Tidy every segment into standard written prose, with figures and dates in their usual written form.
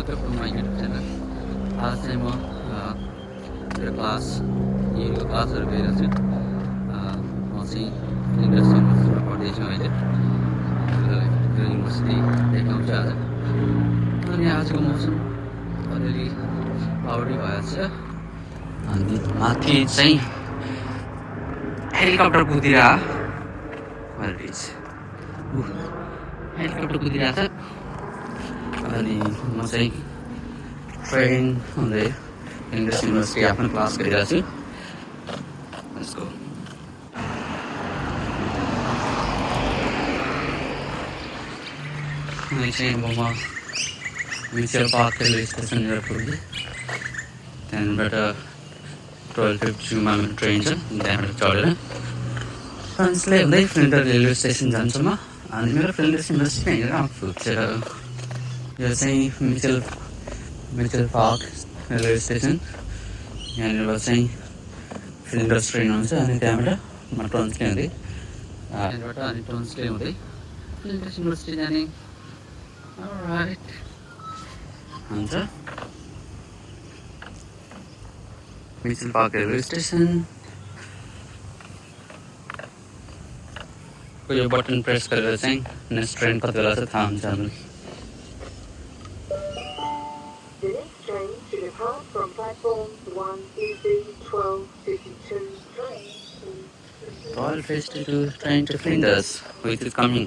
Welcome to my YouTube channel. आज चाहिँ म मेरो क्लास योको क्लासहरू गइरहेको छु। म चाहिँ इन्डस्ट्री युनिभर्सिटीमा पढ्दैछु अहिले। युनिभर्सिटी देखाउँछु आज। अनि आजको मौसम अलिअलि क्लाउडी भएको छ। अनि माथि चाहिँ हेलिकप्टर कुदिरहेको छ। अनि म चाहिँ ट्रेन हुँदै इन्डस युनिभर्सिटी आफ्नो क्लास गरिरहेको छु। Let's go. अनि चाहिँ अब म म्युचुअल पार्क रेलवे स्टेसनतिर पुगेँ। त्यहाँबाट 12:52मा मेरो ट्रेन छ, त्यहाँबाट चढेर फ्रान्सले हुँदै फ्लिन्टर रेलवे स्टेसन जान्छु म। अनि मेरो फ्लिन्टर युनिभर्सिटी यहाँनिर पुग्छ। यो चाहिँ म्युचुअल पार्क रेलवे स्टेसन। यहाँनिर चाहिँ फ्लिन्डर्स ट्रेन हुन्छ। अनि त्यहाँबाट म टन्सले हुँदै फ्लिन्डर्स युनिभर्सिटी जाने हुन्छ। म्युचुअल पार्क रेलवे स्टेसन को यो बटन प्रेस गरेर चाहिँ नेक्स्ट ट्रेन कति बेला छ थाहा हुन्छ हामीलाई। The next train to depart from platform 1 is the 12:52 train. 12:52 train to Flinders, which is coming.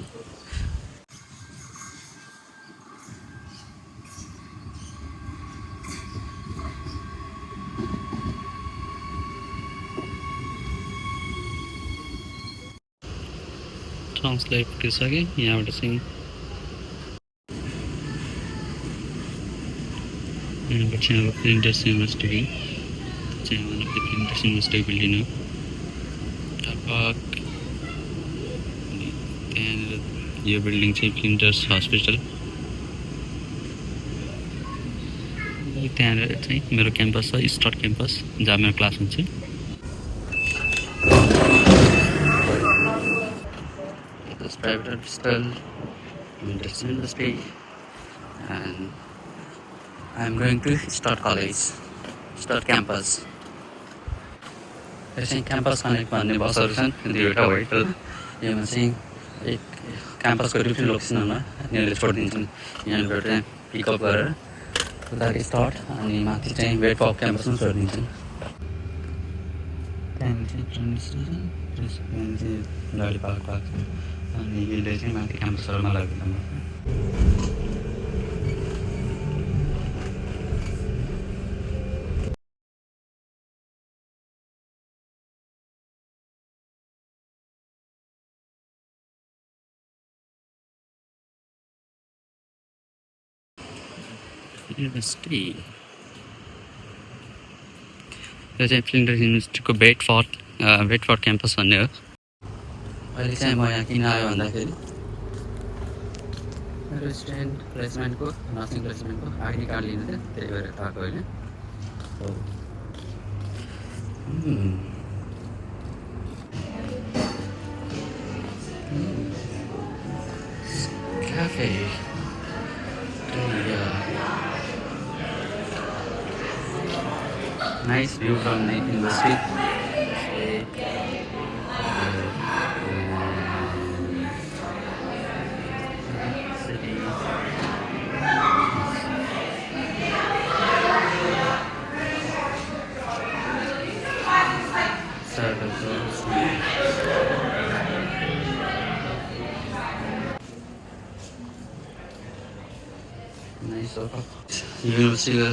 Translate गरिसकेँ। यहाँबाट चाहिँ अब फ्लिन्डर्स युनिभर्सिटी चाहिँ one of the Flinders university building हो। त्यहाँनिर यो बिल्डिङ चाहिँ फ्लिन्डर्स हस्पिटल। त्यहाँनिर चाहिँ मेरो क्याम्पस छ, स्टार्ट क्याम्पस, जहाँ मेरो क्लास हुन्छ। Private hospital, Flinders University, and I'm going to Start College, Start Campus. यो चाहिँ क्याम्पस कनेक्ट भन्ने बसहरू छन्, दुईवटा व्हाइट। योमा चाहिँ एक क्याम्पसको डिफ्रेन्ट लोकेसनमा यहाँनिर छोडिदिन्छन्। यहाँबाट पिकअप गरेर उता स्टार्ट अनि माथि चाहिँ वेट फर क्याम्पसमा छोडिदिन्छन्। त्यहाँदेखि चाहिँ ट्रेन स्टेसन, त्यहाँदेखि चाहिँ गाडी पार्क अनि यसले चाहिँ माथि क्याम्पसहरूमा लगिदिनु। युनिभर्सिटी यो चाहिँ फ्लिन्डर युनिभर्सिटीको वेट फर क्याम्पस भन्ने हो। अहिले चाहिँ म यहाँ किन आयो भन्दाखेरि मेरो स्टुडेन्ट प्लेसमेन्टको नर्सिङ प्लेसमेन्टको आइडी कार्ड लिनु थियो, त्यही भएर आएको होइन। Cafe nice view from the university. युनिभर्सिटीको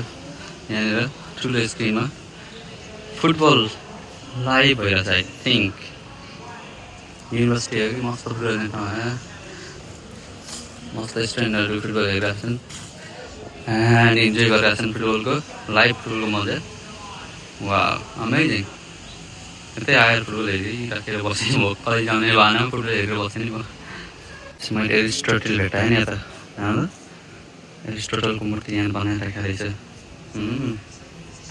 यहाँनिर ठुलो स्क्रिनमा फुटबल लाइभ भइरहेछ। आई थिङ्क युनिभर्सिटी हो कि मस्त फुटबल हेर्ने ठाउँ। मस्त स्टुडेन्टहरू फुटबल हेरिरहेको छन् एन्ड इन्जोय गरिरहेको छन् फुटबलको लाइभ फुटबलको मजा। वा अमेजिङ। यतै आएर फुटबल हेरिराखेर बसेँ म। कलेज जाने बाहनामा फुटबल हेरेर बसेँ नि म। मैले एरिस्टोटल भेटाएँ नि यता। एरिस्टोटलको मूर्ति यहाँ बनाइराखेको रहेछ।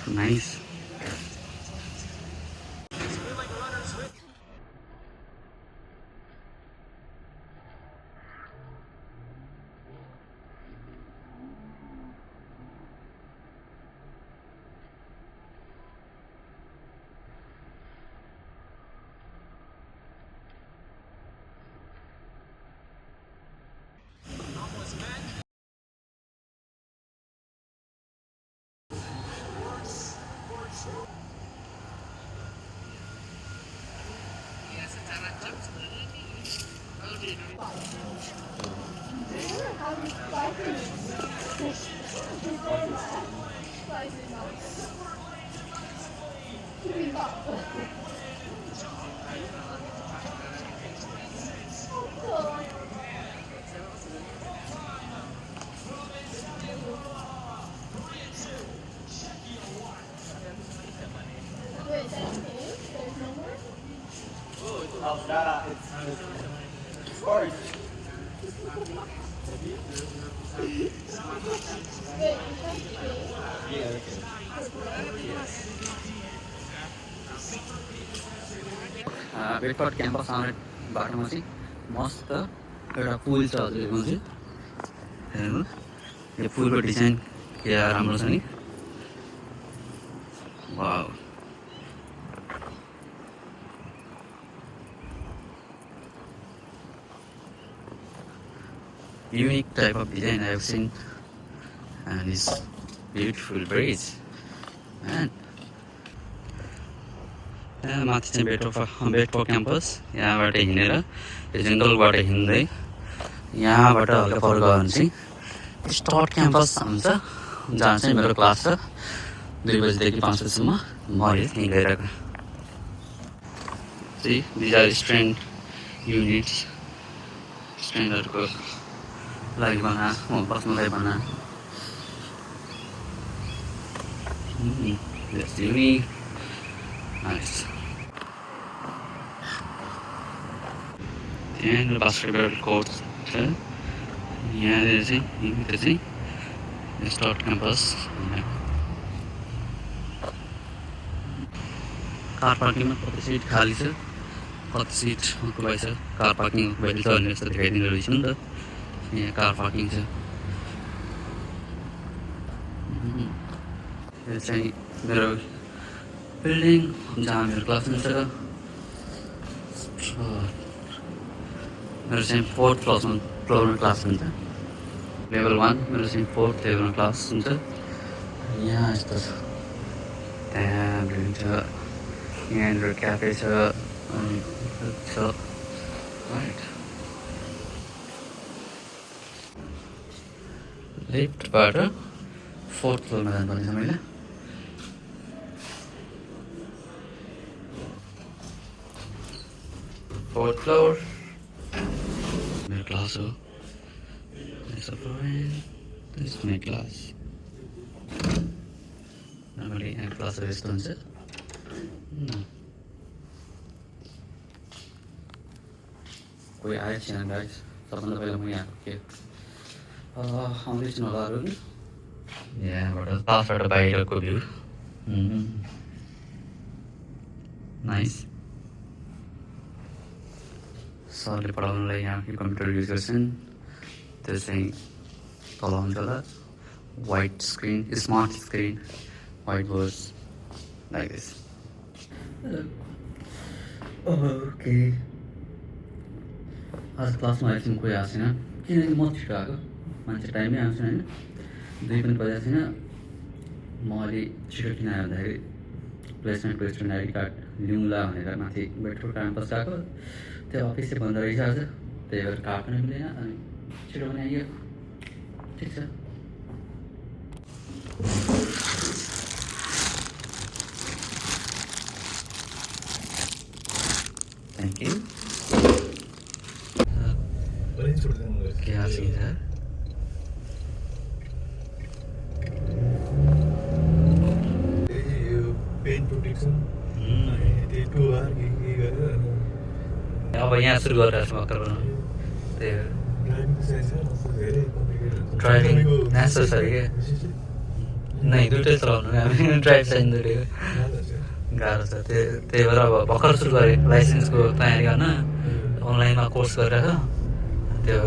नाइस। बेडफोर्ड क्याम्पस आउने बाटोमा चाहिँ मस्त एउटा पुल छ हजुर हेर्नु हेर्नु यो पुलको डिजाइन के राम्रो छ नि wow unique type of design I have seen and it's beautiful bridge man माथि चाहिँ बेडफोर्ड क्याम्पस यहाँबाट हिँडेर यो जङ्गलबाट हिँड्दै यहाँबाट हल्का पर गयो भने चाहिँ स्टर्ट क्याम्पस हुन्छ जहाँ चाहिँ मेरो क्लास छ 2 बजीदेखि 5 बजीसम्म म त्यहीँ गइरहेको चाहिँ दिज आर स्टुडेन्ट युनिट्स स्टुडेन्टहरूको लागि बना बस्नुलाई बना युनिक नाइस त्यहाँनिर बास्केटबल कोर्ट छ यहाँनिर चाहिँ त्यो चाहिँ स्टर्ट क्याम्पस कार पार्किङमा कति सिट खाली छ कति सिट अकुपाई छ कार पार्किङ अकुपाई छ भन्ने जस्तो देखाइदिँदो रहेछ नि त यहाँ कार पार्किङ छ यो चाहिँ मेरो बिल्डिङ जहाँ मेरो क्लास हुन्छ मेरो चाहिँ 4th फ्लोरमा क्लास हुन्छ लेभल 1 मेरो चाहिँ 4th लेभलमा क्लास हुन्छ यहाँ यस्तो छ त्यहाँ बिल्डिङ छ यहाँनिर क्याफे छ अनि छ राइट लेफ्टबाट 4th फ्लोरमा जानुपर्ने छ मैले 4th floor मेरो क्लास हो This is my class normally यहाँ क्लासहरू यस्तो हुन्छ कोही आएको छैन गाइस सबभन्दा पहिला म यहाँ के आउँदैछु होला अरू यहाँबाट क्लासबाट बाहिरको भ्यू नाइस सरले पढाउनुलाई यहाँ कम्प्युटर युज गर्छन् त्यो चाहिँ तल हुन्छ होला white screen smart screen white boards like this okay आज क्लासमा एकछिन कोही आएको छैन किनकि म छिटो आएको मान्छे टाइमै आएको छैन होइन 2 पनि बजेको छैन म अलि छिटो किन आयो भन्दाखेरि प्लेसमेन्टको स्टुडेन्ट आइडी कार्ड लिउँला भनेर माथि बेडफोर्ड क्याम्पस गएको त्यो अफिस चाहिँ बन्द रहेछ आज त्यही भएर कार्ड पनि मिलेन अनि छिटो पनि आइयो ठिक छ थ्याङ्क यू क्या सीन है अब यहाँ सुरु गरेर भर्खर ड्राइभिङ नेसेसरी क्या नै दुइटै चलाउनु हामी ड्राइभ चाहिन्छ गाह्रो छ त्यही भएर अब भर्खर सुरु गरेँ लाइसेन्सको तयारी गर्न अनलाइनमा कोर्स गरेर त्यो